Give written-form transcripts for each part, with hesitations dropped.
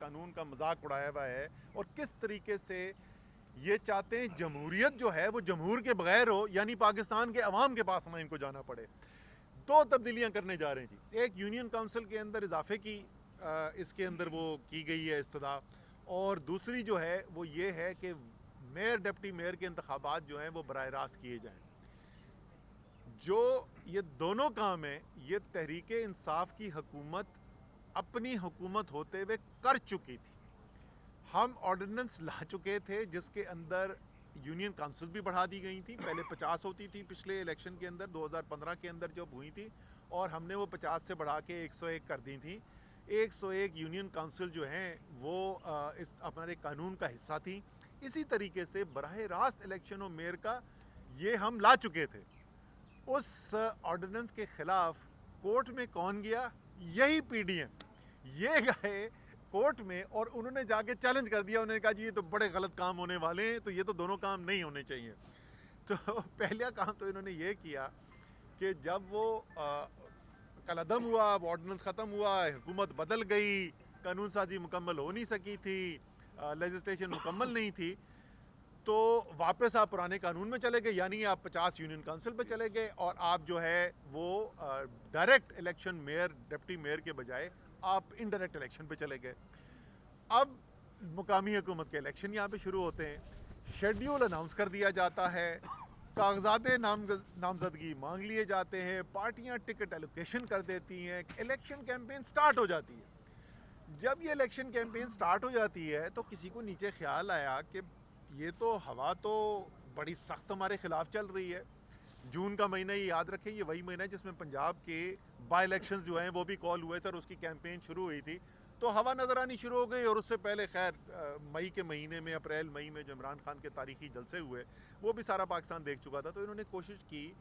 قانون کا مذاق اڑایا ہوا ہے اور کس طریقے سے یہ چاہتے ہیں جمہوریت جو ہے وہ جمہور کے بغیر ہو، یعنی پاکستان کے عوام کے پاس نہ ان کو جانا پڑے۔ دو تبدیلیاں کرنے جا رہے ہیں جی، ایک یونین کونسل کے اندر اضافے کی اس کے اندر وہ کی گئی ہے استدعا، اور دوسری جو ہے وہ یہ ہے کہ میئر ڈپٹی میئر کے انتخابات جو ہیں وہ براہ راست کیے جائیں۔ جو یہ دونوں کام ہیں یہ تحریک انصاف کی حکومت اپنی حکومت ہوتے ہوئے کر چکی تھی۔ ہم آرڈیننس لا چکے تھے جس کے اندر یونین کونسل بھی بڑھا دی گئی تھی، پہلے 50 ہوتی تھی پچھلے الیکشن کے اندر 2015 کے اندر جب ہوئی تھی، اور ہم نے وہ 50 سے بڑھا کے 101 کر دی تھی۔ 101 یونین کونسل جو ہیں وہ اس ہمارے قانون کا حصہ تھی۔ اسی طریقے سے براہ راست الیکشن و میئر کا یہ ہم لا چکے تھے۔ اس آرڈیننس کے خلاف کورٹ میں کون گیا؟ یہی پی ڈی ایم، یہ گئے کورٹ میں اور انہوں نے جا کے چیلنج کر دیا، انہوں نے کہا جی یہ تو بڑے غلط کام ہونے والے ہیں، تو یہ تو دونوں کام نہیں ہونے چاہیے۔ تو پہلا کام تو انہوں نے یہ کیا کہ جب وہ کل عدم ہوا، آرڈیننس ختم ہوا، حکومت بدل گئی، قانون سازی مکمل ہو نہیں سکی تھی، لیجسلیشن مکمل نہیں تھی، تو واپس آپ پرانے قانون میں چلے گئے، یعنی آپ 50 یونین کونسل پہ چلے گئے اور آپ جو ہے وہ direct election mayor deputy mayor کے بجائے آپ انڈائریکٹ الیکشن پہ چلے گئے۔ اب مقامی حکومت کے الیکشن یہاں پہ شروع ہوتے ہیں، شیڈیول اناؤنس کر دیا جاتا ہے، کاغذات نامزدگی مانگ لیے جاتے ہیں، پارٹیاں ٹکٹ ایلوکیشن کر دیتی ہیں، الیکشن کیمپین سٹارٹ ہو جاتی ہے۔ جب یہ الیکشن کیمپین سٹارٹ ہو جاتی ہے تو کسی کو نیچے خیال آیا کہ یہ تو ہوا تو بڑی سخت ہمارے خلاف چل رہی ہے۔ جون کا مہینہ یہ یاد رکھیں، یہ وہی مہینہ ہے جس میں پنجاب کے بائی الیکشنز جو ہیں وہ بھی کال ہوئے تھے اور اس کی کیمپین شروع ہوئی تھی، تو ہوا نظر آنی شروع ہو گئی۔ اور اس سے پہلے خیر مئی کے مہینے میں، اپریل مئی میں جو عمران خان کے تاریخی جلسے ہوئے وہ بھی سارا پاکستان دیکھ چکا تھا، تو انہوں نے کوشش کی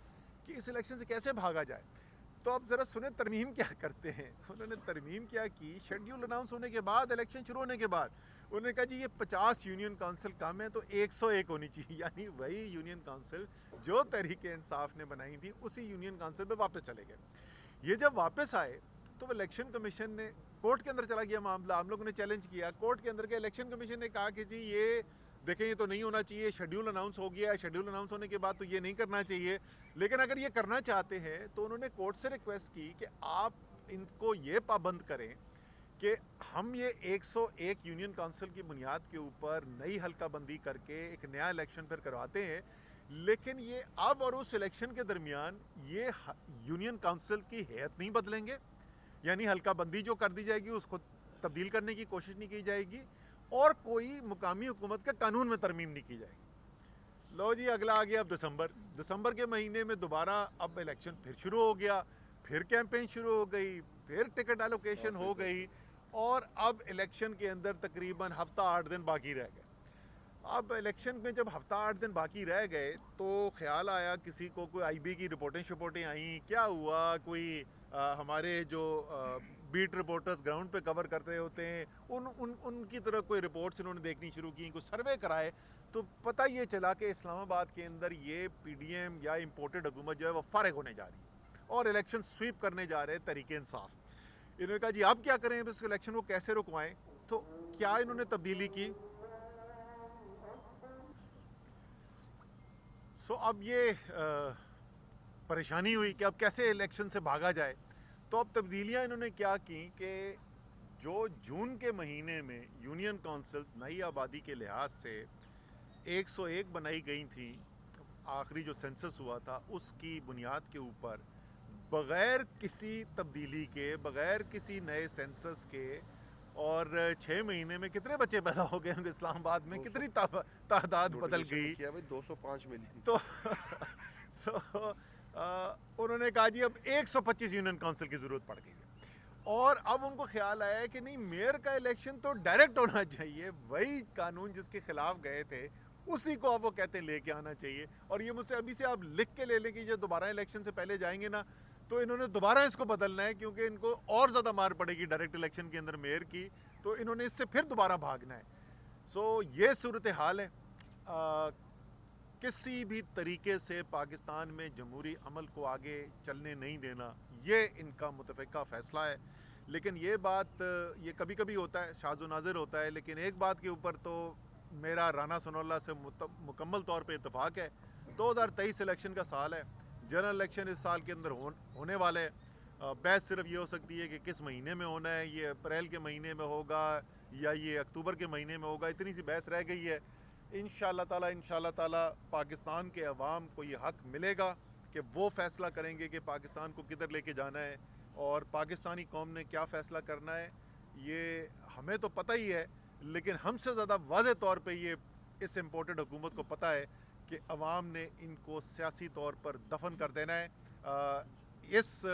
کہ اس الیکشن سے کیسے بھاگا جائے۔ تو اب ذرا سنیں ترمیم کیا کرتے ہیں۔ انہوں نے ترمیم کیا کی، شیڈیول اناؤنس ہونے کے بعد، الیکشن شروع ہونے کے بعد انہوں نے کہا جی یہ 50 یونین کونسل کم ہے تو 101 ہونی چاہیے، یعنی وہی یونین کونسل جو تحریک انصاف نے بنائی تھی اسی یونین کونسل پہ واپس چلے گئے۔ یہ جب واپس آئے تو الیکشن کمیشن نے کورٹ کے اندر چلا گیا معاملہ، ہم لوگوں نے چیلنج کیا کورٹ کے اندر کے، الیکشن کمیشن نے کہا کہ جی یہ دیکھیں یہ تو نہیں ہونا چاہیے، شیڈیول اناؤنس ہو گیا ہے، شیڈیول اناؤنس ہونے کے بعد تو یہ نہیں کرنا چاہیے، لیکن اگر یہ کرنا چاہتے ہیں تو انہوں نے کورٹ سے ریکویسٹ کی کہ آپ ان کو یہ پابند کریں کہ ہم یہ 101 یونین کونسل کی بنیاد کے اوپر نئی حلقہ بندی کر کے ایک نیا الیکشن پھر کرواتے ہیں، لیکن یہ اب اور اس الیکشن کے درمیان یہ یونین کونسل کی ہیئت نہیں بدلیں گے، یعنی حلقہ بندی جو کر دی جائے گی اس کو تبدیل کرنے کی کوشش نہیں کی جائے گی، اور کوئی مقامی حکومت کے قانون میں ترمیم نہیں کی جائے گی۔ لو جی اگلا آ گیا اب دسمبر کے مہینے میں دوبارہ اب الیکشن پھر شروع ہو گیا، پھر کیمپین شروع ہو گئی، پھر ٹکٹ ایلوکیشن ہو گئی، اور اب الیکشن کے اندر تقریباً ہفتہ 8 دن باقی رہ گئے۔ اب الیکشن میں جب ہفتہ 8 دن باقی رہ گئے تو خیال آیا کسی کو، کوئی آئی بی کی رپورٹیں آئیں، کیا ہوا، کوئی ہمارے جو بیٹ رپورٹرز گراؤنڈ پہ کور کرتے ہوتے ہیں ان کی طرف کوئی رپورٹس انہوں نے دیکھنی شروع کی، کوئی سروے کرائے، تو پتہ یہ چلا کہ اسلام آباد کے اندر یہ پی ڈی ایم یا امپورٹڈ حکومت جو ہے وہ فارغ ہونے جا رہی ہے اور الیکشن سویپ کرنے جا رہے تحریک انصاف۔ انہوں نے کہا جی اب کیا کریں، اس الیکشن کو کیسے رکوائیں؟ تو کیا انہوں نے تبدیلی کی؟ اب یہ پریشانی ہوئی کہ اب کیسے الیکشن سے بھاگا جائے۔ تو اب تبدیلیاں انہوں نے کیا کی کہ جو جون کے مہینے میں یونین کونسلز نئی آبادی کے لحاظ سے 101 بنائی گئی تھیں، آخری جو سینسس ہوا تھا اس کی بنیاد کے اوپر، بغیر کسی تبدیلی کے، بغیر کسی نئے سینسس کے، اور 6 مہینے میں کتنے بچے پیدا ہو گئے اسلام آباد میں، کتنی تعداد بدل گئی، 205 ملین۔ تو انہوں نے کہا جی اب 125 یونین کونسل کی ضرورت پڑ گئی ہے، اور اب ان کو خیال آیا ہے کہ نہیں میئر کا الیکشن تو ڈائریکٹ ہونا چاہیے، وہی قانون جس کے خلاف گئے تھے اسی کو اب وہ کہتے ہیں لے کے آنا چاہیے، اور یہ مجھ سے ابھی سے آپ لکھ کے لے لیں کہ جب دوبارہ الیکشن سے پہلے جائیں گے نا تو انہوں نے دوبارہ اس کو بدلنا ہے، کیونکہ ان کو اور زیادہ مار پڑے گی ڈائریکٹ الیکشن کے اندر میئر کی، تو انہوں نے اس سے پھر دوبارہ بھاگنا ہے۔ یہ صورتحال ہے۔ کسی بھی طریقے سے پاکستان میں جمہوری عمل کو آگے چلنے نہیں دینا، یہ ان کا متفقہ فیصلہ ہے۔ لیکن یہ بات یہ کبھی کبھی ہوتا ہے، شاذ و نادر ہوتا ہے، لیکن ایک بات کے اوپر تو میرا رانا ثناء اللہ سے مکمل طور پہ اتفاق ہے، 2023 الیکشن کا سال ہے، جنرل الیکشن اس سال کے اندر ہونے والے ہیں۔ بحث صرف یہ ہو سکتی ہے کہ کس مہینے میں ہونا ہے، یہ اپریل کے مہینے میں ہوگا یا یہ اکتوبر کے مہینے میں ہوگا، اتنی سی بحث رہ گئی ہے۔ انشاءاللہ تعالی پاکستان کے عوام کو یہ حق ملے گا کہ وہ فیصلہ کریں گے کہ پاکستان کو کدھر لے کے جانا ہے اور پاکستانی قوم نے کیا فیصلہ کرنا ہے۔ یہ ہمیں تو پتہ ہی ہے، لیکن ہم سے زیادہ واضح طور پہ یہ اس امپورٹڈ حکومت کو پتہ ہے کہ عوام نے ان کو سیاسی طور پر دفن کر دینا ہے۔ اس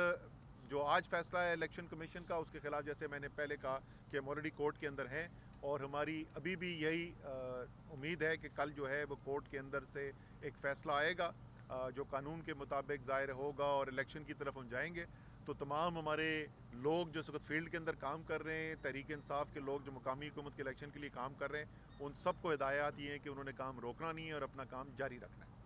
جو آج فیصلہ ہے الیکشن کمیشن کا، اس کے خلاف جیسے میں نے پہلے کہا کہ ہم آلریڈی کورٹ کے اندر ہیں، اور ہماری ابھی بھی یہی امید ہے کہ کل جو ہے وہ کورٹ کے اندر سے ایک فیصلہ آئے گا جو قانون کے مطابق ظاہر ہوگا اور الیکشن کی طرف ہم جائیں گے۔ تو تمام ہمارے لوگ جو اس وقت فیلڈ کے اندر کام کر رہے ہیں، تحریک انصاف کے لوگ جو مقامی حکومت کے الیکشن کے لیے کام کر رہے ہیں، ان سب کو ہدایات یہ ہیں کہ انہوں نے کام روکنا نہیں ہے اور اپنا کام جاری رکھنا ہے۔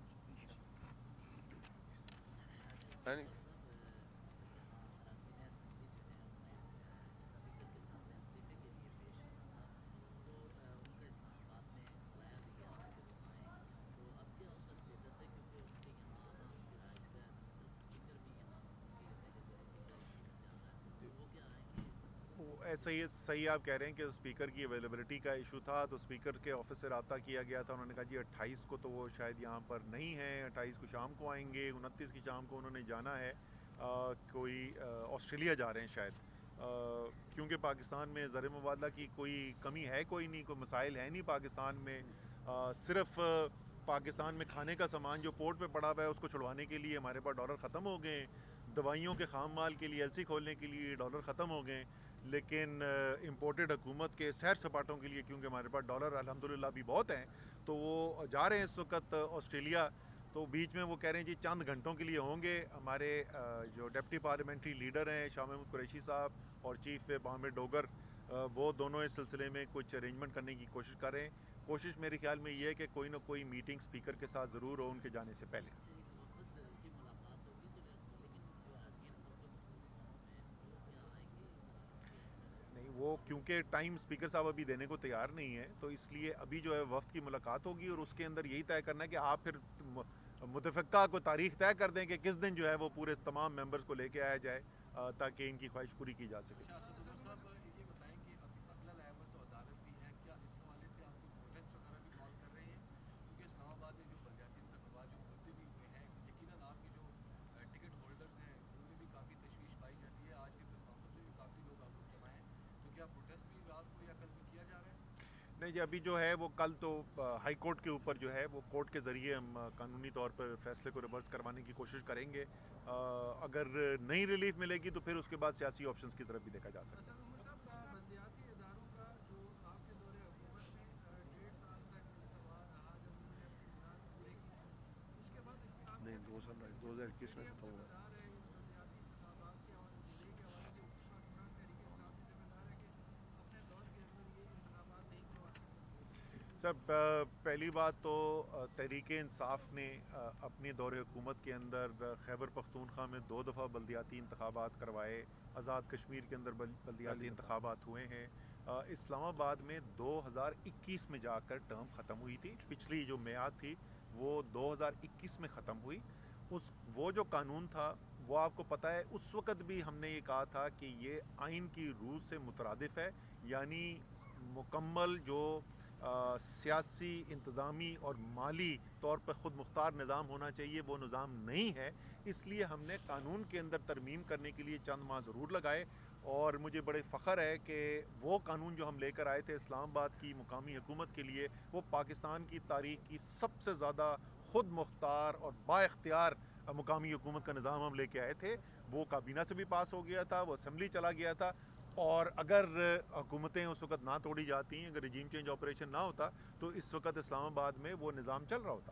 ایسا ہی صحیح آپ کہہ رہے ہیں کہ اسپیکر کی اویلیبلٹی کا ایشو تھا، تو اسپیکر کے آفس سے رابطہ کیا گیا تھا، انہوں نے کہا جی 28 کو تو وہ شاید یہاں پر نہیں ہیں، 28 کو شام کو آئیں گے، 29 کی شام کو انہوں نے جانا ہے، کوئی آسٹریلیا جا رہے ہیں شاید، کیونکہ پاکستان میں زر مبادلہ کی کوئی کمی ہے کوئی نہیں، کوئی مسائل ہے نہیں پاکستان میں، صرف پاکستان میں کھانے کا سامان جو پورٹ پہ پڑا ہوا ہے اس کو چھڑوانے کے لیے ہمارے پاس ڈالر ختم ہو گئے ہیں، دوائیوں کے خام مال کے لیے ایل سی کھولنے کے لیے ڈالر ختم ہو گئے ہیں، لیکن امپورٹڈ حکومت کے سیر سپاٹوں کے لیے کیونکہ ہمارے پاس ڈالر الحمدللہ بھی بہت ہیں، تو وہ جا رہے ہیں اس وقت آسٹریلیا۔ تو بیچ میں وہ کہہ رہے ہیں جی چند گھنٹوں کے لیے ہوں گے۔ ہمارے جو ڈپٹی پارلیمنٹری لیڈر ہیں شاہ محمود قریشی صاحب اور چیف وپ عامر ڈوگر، وہ دونوں اس سلسلے میں کچھ ارینجمنٹ کرنے کی کوشش کر رہے ہیں۔ کوشش میرے خیال میں یہ ہے کہ کوئی نہ کوئی میٹنگ اسپیکر کے ساتھ ضرور ہو ان کے جانے سے پہلے۔ وہ کیونکہ ٹائم اسپیکر صاحب ابھی دینے کو تیار نہیں ہے، تو اس لیے ابھی جو ہے وفد کی ملاقات ہوگی اور اس کے اندر یہی طے کرنا ہے کہ آپ پھر متفقہ کو تاریخ طے کر دیں کہ کس دن جو ہے وہ پورے تمام ممبرز کو لے کے آیا جائے تاکہ ان کی خواہش پوری کی جا سکے۔ نہیں جی، ابھی جو ہے وہ کل تو ہائی کورٹ کے اوپر جو ہے وہ کورٹ کے ذریعے ہم قانونی طور پر فیصلے کو ریورس کروانے کی کوشش کریں گے۔ اگر نہیں ریلیف ملے گی تو پھر اس کے بعد سیاسی آپشنز کی طرف بھی دیکھا جا سکتا ہے۔ نہیں 2021 میں ختم ہوا۔ سب پہلی بات تو تحریک انصاف نے اپنی دور حکومت کے اندر خیبر پختونخوا میں 2 دفعہ بلدیاتی انتخابات کروائے، آزاد کشمیر کے اندر بلدیاتی انتخابات ہوئے ہیں، اسلام آباد میں 2021 میں جا کر ٹرم ختم ہوئی تھی، پچھلی جو میعاد تھی وہ 2021 میں ختم ہوئی۔ وہ جو قانون تھا وہ آپ کو پتہ ہے اس وقت بھی ہم نے یہ کہا تھا کہ یہ آئین کی روح سے مترادف ہے، یعنی مکمل جو سیاسی، انتظامی اور مالی طور پر خود مختار نظام ہونا چاہیے وہ نظام نہیں ہے، اس لیے ہم نے قانون کے اندر ترمیم کرنے کے لیے چند ماہ ضرور لگائے، اور مجھے بڑے فخر ہے کہ وہ قانون جو ہم لے کر آئے تھے اسلام آباد کی مقامی حکومت کے لیے، وہ پاکستان کی تاریخ کی سب سے زیادہ خود مختار اور با اختیار مقامی حکومت کا نظام ہم لے کے آئے تھے۔ وہ کابینہ سے بھی پاس ہو گیا تھا، وہ اسمبلی چلا گیا تھا، اور اگر حکومتیں اس وقت نہ توڑی جاتی ہیں، اگر رجیم چینج آپریشن نہ ہوتا تو اس وقت اسلام آباد میں وہ نظام چل رہا ہوتا۔